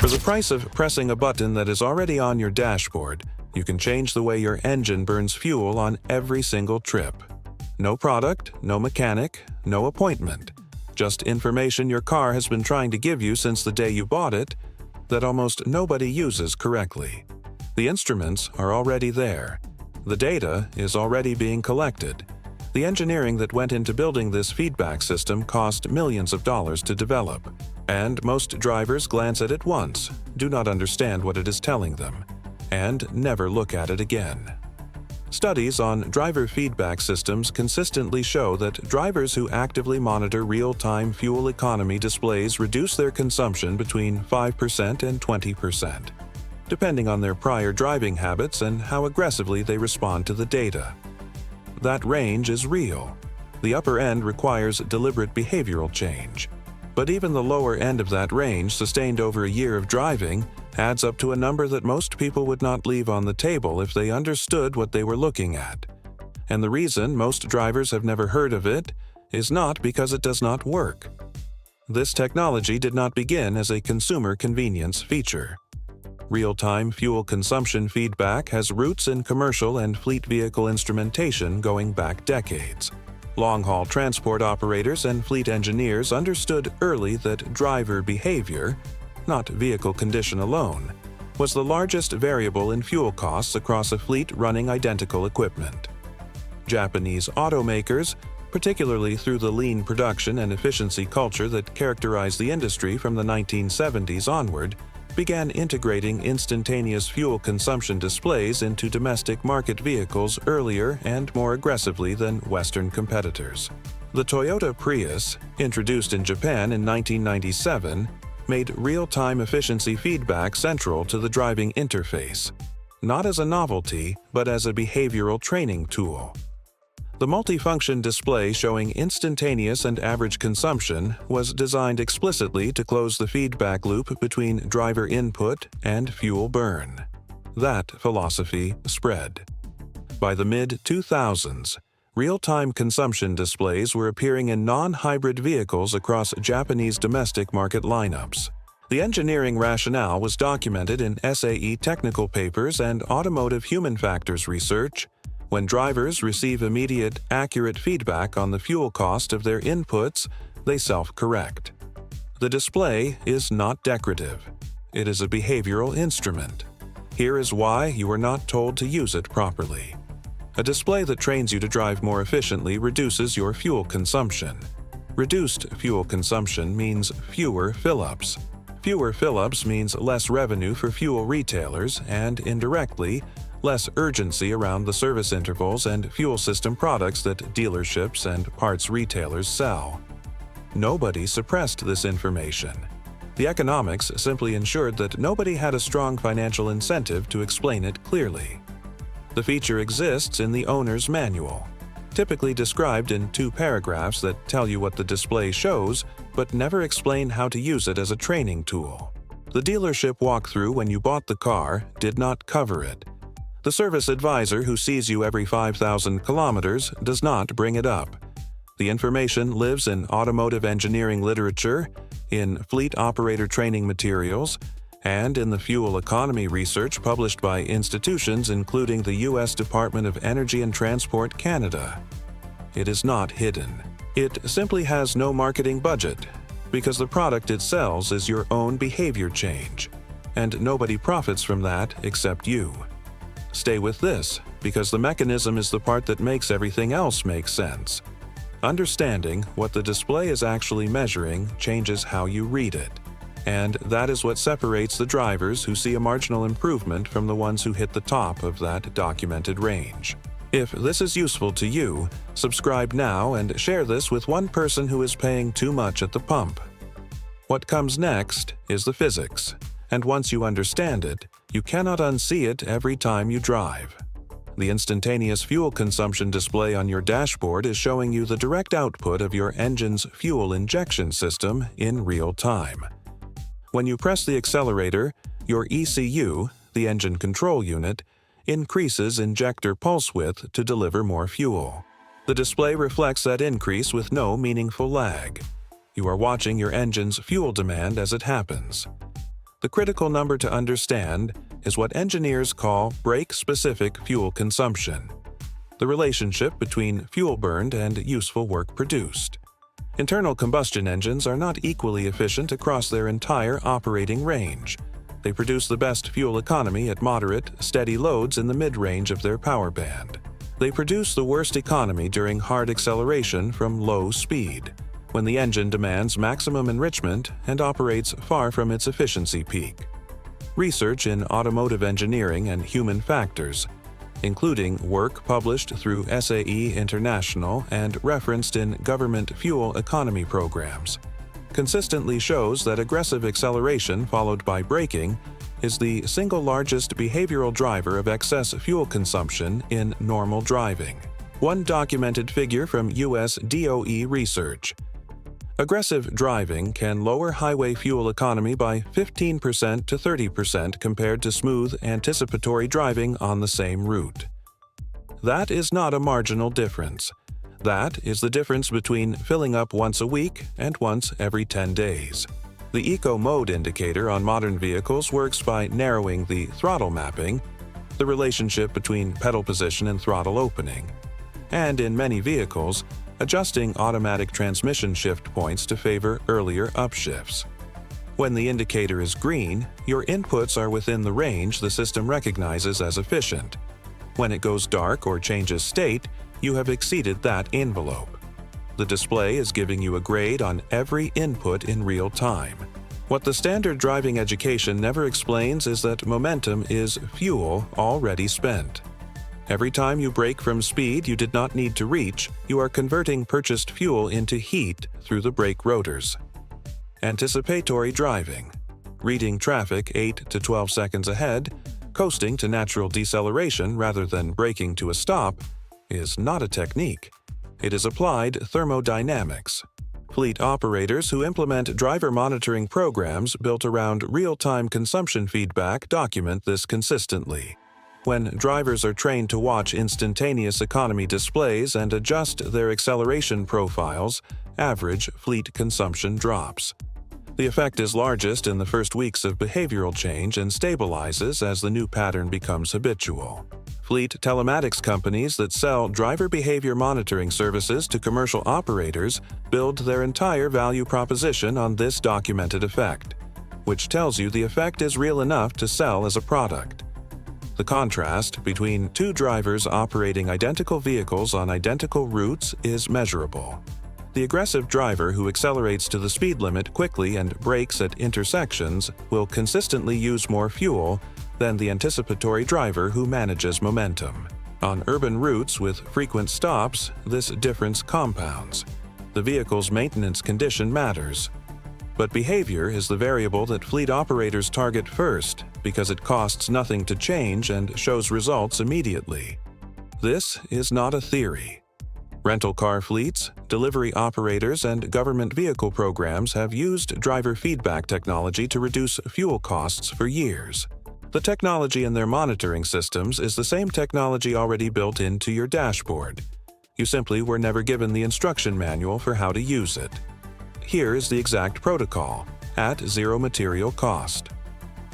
For the price of pressing a button that is already on your dashboard, you can change the way your engine burns fuel on every single trip. No product, no mechanic, no appointment. Just information your car has been trying to give you since the day you bought it that almost nobody uses correctly. The instruments are already there. The data is already being collected. The engineering that went into building this feedback system cost millions of dollars to develop, and most drivers glance at it once, do not understand what it is telling them, and never look at it again. Studies on driver feedback systems consistently show that drivers who actively monitor real-time fuel economy displays reduce their consumption between 5% and 20%, depending on their prior driving habits and how aggressively they respond to the data. That range is real. The upper end requires deliberate behavioral change. But even the lower end of that range, sustained over a year of driving, adds up to a number that most people would not leave on the table if they understood what they were looking at. And the reason most drivers have never heard of it is not because it does not work. This technology did not begin as a consumer convenience feature. Real-time fuel consumption feedback has roots in commercial and fleet vehicle instrumentation going back decades. Long-haul transport operators and fleet engineers understood early that driver behavior, not vehicle condition alone, was the largest variable in fuel costs across a fleet running identical equipment. Japanese automakers, particularly through the lean production and efficiency culture that characterized the industry from the 1970s onward, began integrating instantaneous fuel consumption displays into domestic market vehicles earlier and more aggressively than Western competitors. The Toyota Prius, introduced in Japan in 1997, made real-time efficiency feedback central to the driving interface, not as a novelty, but as a behavioral training tool. The multifunction display showing instantaneous and average consumption was designed explicitly to close the feedback loop between driver input and fuel burn. That philosophy spread. By the mid-2000s, real-time consumption displays were appearing in non-hybrid vehicles across Japanese domestic market lineups. The engineering rationale was documented in SAE technical papers and automotive human factors research. When drivers receive immediate, accurate feedback on the fuel cost of their inputs, they self-correct. The display is not decorative. It is a behavioral instrument. Here is why you are not told to use it properly. A display that trains you to drive more efficiently reduces your fuel consumption. Reduced fuel consumption means fewer fill-ups. Fewer fill-ups means less revenue for fuel retailers and, indirectly, less urgency around the service intervals and fuel system products that dealerships and parts retailers sell. Nobody suppressed this information. The economics simply ensured that nobody had a strong financial incentive to explain it clearly. The feature exists in the owner's manual, typically described in 2 paragraphs that tell you what the display shows, but never explain how to use it as a training tool. The dealership walkthrough when you bought the car did not cover it. The service advisor who sees you every 5,000 kilometers does not bring it up. The information lives in automotive engineering literature, in fleet operator training materials, and in the fuel economy research published by institutions including the U.S. Department of Energy and Transport Canada. It is not hidden. It simply has no marketing budget, because the product it sells is your own behavior change, and nobody profits from that except you. Stay with this, because the mechanism is the part that makes everything else make sense. Understanding what the display is actually measuring changes how you read it. And that is what separates the drivers who see a marginal improvement from the ones who hit the top of that documented range. If this is useful to you, subscribe now and share this with one person who is paying too much at the pump. What comes next is the physics, and once you understand it, you cannot unsee it every time you drive. The instantaneous fuel consumption display on your dashboard is showing you the direct output of your engine's fuel injection system in real time. When you press the accelerator, your ECU, the engine control unit, increases injector pulse width to deliver more fuel. The display reflects that increase with no meaningful lag. You are watching your engine's fuel demand as it happens. The critical number to understand is what engineers call brake-specific fuel consumption, the relationship between fuel burned and useful work produced. Internal combustion engines are not equally efficient across their entire operating range. They produce the best fuel economy at moderate, steady loads in the mid-range of their power band. They produce the worst economy during hard acceleration from low speed, when the engine demands maximum enrichment and operates far from its efficiency peak. Research in automotive engineering and human factors, including work published through SAE International and referenced in government fuel economy programs, consistently shows that aggressive acceleration followed by braking is the single largest behavioral driver of excess fuel consumption in normal driving. One documented figure from US DOE research. Aggressive driving can lower highway fuel economy by 15% to 30% compared to smooth, anticipatory driving on the same route. That is not a marginal difference. That is the difference between filling up once a week and once every 10 days. The Eco Mode indicator on modern vehicles works by narrowing the throttle mapping, the relationship between pedal position and throttle opening, and in many vehicles, adjusting automatic transmission shift points to favor earlier upshifts. When the indicator is green, your inputs are within the range the system recognizes as efficient. When it goes dark or changes state, you have exceeded that envelope. The display is giving you a grade on every input in real time. What the standard driving education never explains is that momentum is fuel already spent. Every time you brake from speed you did not need to reach, you are converting purchased fuel into heat through the brake rotors. Anticipatory driving, reading traffic 8 to 12 seconds ahead, coasting to natural deceleration rather than braking to a stop, is not a technique. It is applied thermodynamics. Fleet operators who implement driver monitoring programs built around real-time consumption feedback document this consistently. When drivers are trained to watch instantaneous economy displays and adjust their acceleration profiles, average fleet consumption drops. The effect is largest in the first weeks of behavioral change and stabilizes as the new pattern becomes habitual. Fleet telematics companies that sell driver behavior monitoring services to commercial operators build their entire value proposition on this documented effect, which tells you the effect is real enough to sell as a product. The contrast between two drivers operating identical vehicles on identical routes is measurable. The aggressive driver who accelerates to the speed limit quickly and brakes at intersections will consistently use more fuel than the anticipatory driver who manages momentum. On urban routes with frequent stops, this difference compounds. The vehicle's maintenance condition matters. But behavior is the variable that fleet operators target first because it costs nothing to change and shows results immediately. This is not a theory. Rental car fleets, delivery operators, and government vehicle programs have used driver feedback technology to reduce fuel costs for years. The technology in their monitoring systems is the same technology already built into your dashboard. You simply were never given the instruction manual for how to use it. Here is the exact protocol, at zero material cost.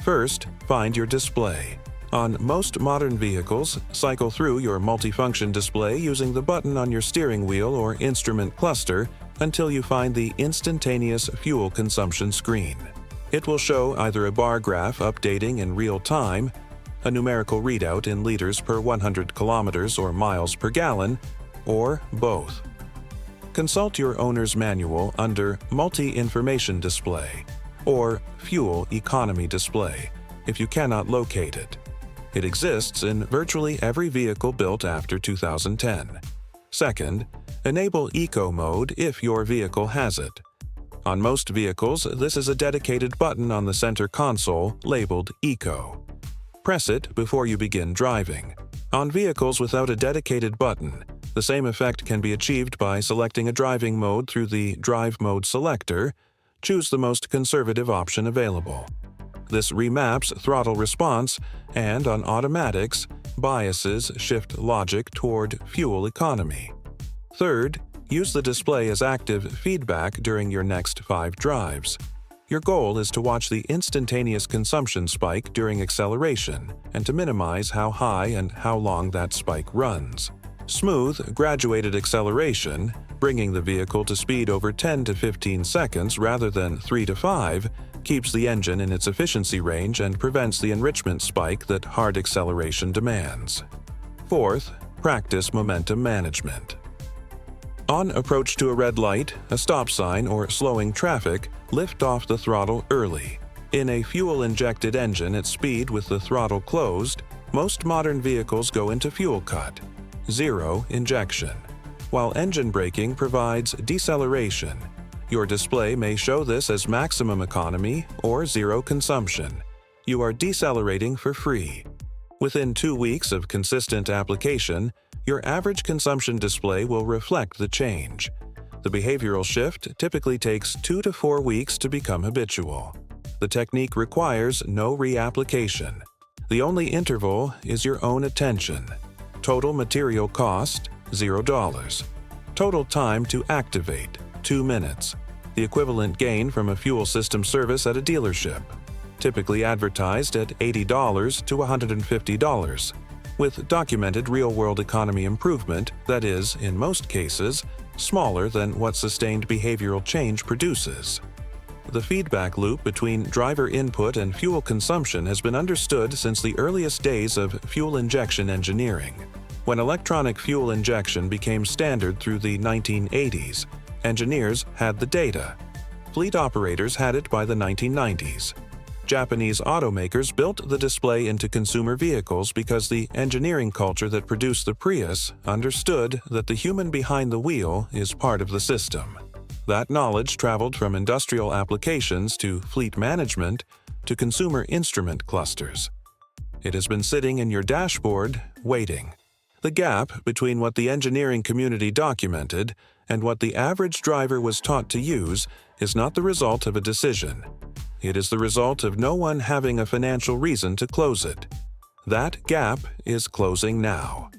First, find your display. On most modern vehicles, cycle through your multifunction display using the button on your steering wheel or instrument cluster until you find the instantaneous fuel consumption screen. It will show either a bar graph updating in real time, a numerical readout in liters per 100 kilometers or miles per gallon, or both. Consult your owner's manual under Multi-Information Display or Fuel Economy Display if you cannot locate it. It exists in virtually every vehicle built after 2010. Second, enable Eco Mode if your vehicle has it. On most vehicles, this is a dedicated button on the center console labeled Eco. Press it before you begin driving. On vehicles without a dedicated button, the same effect can be achieved by selecting a driving mode through the Drive Mode selector. Choose the most conservative option available. This remaps throttle response and, on automatics, biases shift logic toward fuel economy. Third, use the display as active feedback during your next 5 drives. Your goal is to watch the instantaneous consumption spike during acceleration and to minimize how high and how long that spike runs. Smooth, graduated acceleration, bringing the vehicle to speed over 10 to 15 seconds rather than 3 to 5, keeps the engine in its efficiency range and prevents the enrichment spike that hard acceleration demands. Fourth, practice momentum management. On approach to a red light, a stop sign, or slowing traffic, lift off the throttle early. In a fuel-injected engine at speed with the throttle closed, most modern vehicles go into fuel cut, zero injection, while engine braking provides deceleration. Your display may show this as maximum economy or zero consumption. You are decelerating for free. Within 2 weeks of consistent application, your average consumption display will reflect the change. The behavioral shift typically takes 2 to 4 weeks to become habitual. The technique requires no reapplication. The only interval is your own attention. Total material cost, $0. Total time to activate, 2 minutes. The equivalent gain from a fuel system service at a dealership. Typically advertised at $80 to $150. With documented real-world economy improvement that is, in most cases, smaller than what sustained behavioral change produces. The feedback loop between driver input and fuel consumption has been understood since the earliest days of fuel injection engineering. When electronic fuel injection became standard through the 1980s, engineers had the data. Fleet operators had it by the 1990s. Japanese automakers built the display into consumer vehicles because the engineering culture that produced the Prius understood that the human behind the wheel is part of the system. That knowledge traveled from industrial applications to fleet management to consumer instrument clusters. It has been sitting in your dashboard, waiting. The gap between what the engineering community documented and what the average driver was taught to use is not the result of a decision. It is the result of no one having a financial reason to close it. That gap is closing now.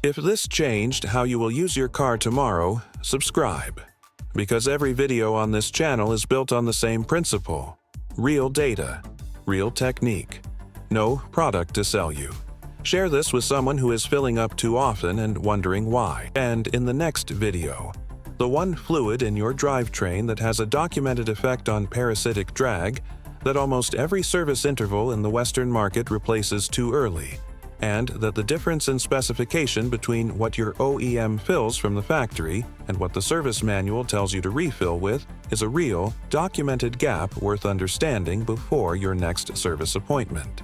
If this changed how you will use your car tomorrow, subscribe. Because every video on this channel is built on the same principle. Real data, real technique. No product to sell you. Share this with someone who is filling up too often and wondering why. And in the next video, the one fluid in your drivetrain that has a documented effect on parasitic drag that almost every service interval in the Western market replaces too early, and that the difference in specification between what your OEM fills from the factory and what the service manual tells you to refill with is a real, documented gap worth understanding before your next service appointment.